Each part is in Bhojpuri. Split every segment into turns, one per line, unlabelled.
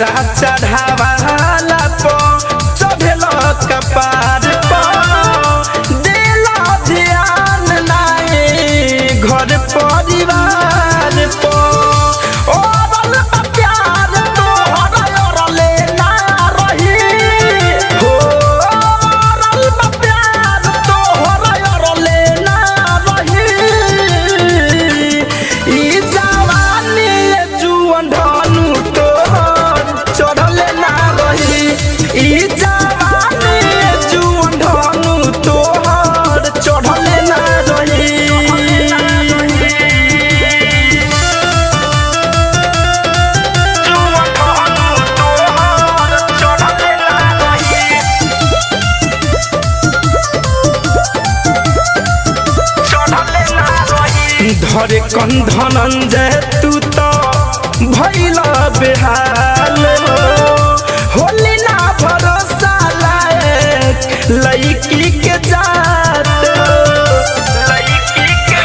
सिंगारा चढ़ावाला पो चढ़ेल कपार पो देला ध्यान नाए घर परिवार पो ओरल प्यार तोहर ओरले ना रही हो ओरल प्यार तोहर ओरले ना रही ई जवानी जुअन धनु तोहर चढ़ले ना रही ई जवानी जुअन धनु तोहर चढ़ले ना रही धरे कंधन जे तू तो भइला बेहाल होली ना भरोसा लायक लईकी के जात लईकी के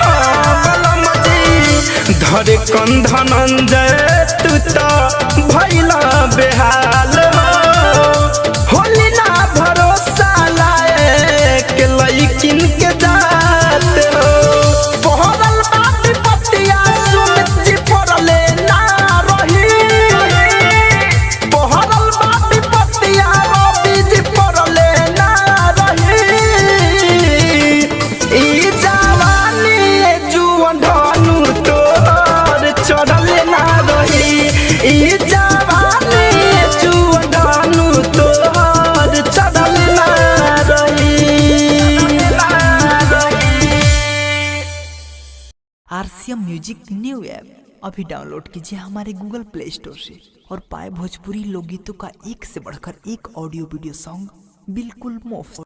बलम जी धरे कंधन जे तू तो भइला बेहाल होली ना भरोसा लायक लईकिन के जात पहरल बात पतिया सुमित जी पड़ले ना रही पहरल बात पतिया रवि जी पड़ले ना रही ई जवानी जुअन धनु तोहर चढ़ले ना रही ई जवानी जुअन धनु तोहर चढ़ले ना रही।
आरसीएम म्यूजिक न्यू ऐप अभी डाउनलोड कीजिए हमारे गूगल प्ले स्टोर से और पाए भोजपुरी लोकगीतों का एक से बढ़कर एक ऑडियो वीडियो सॉन्ग बिल्कुल मुफ्त।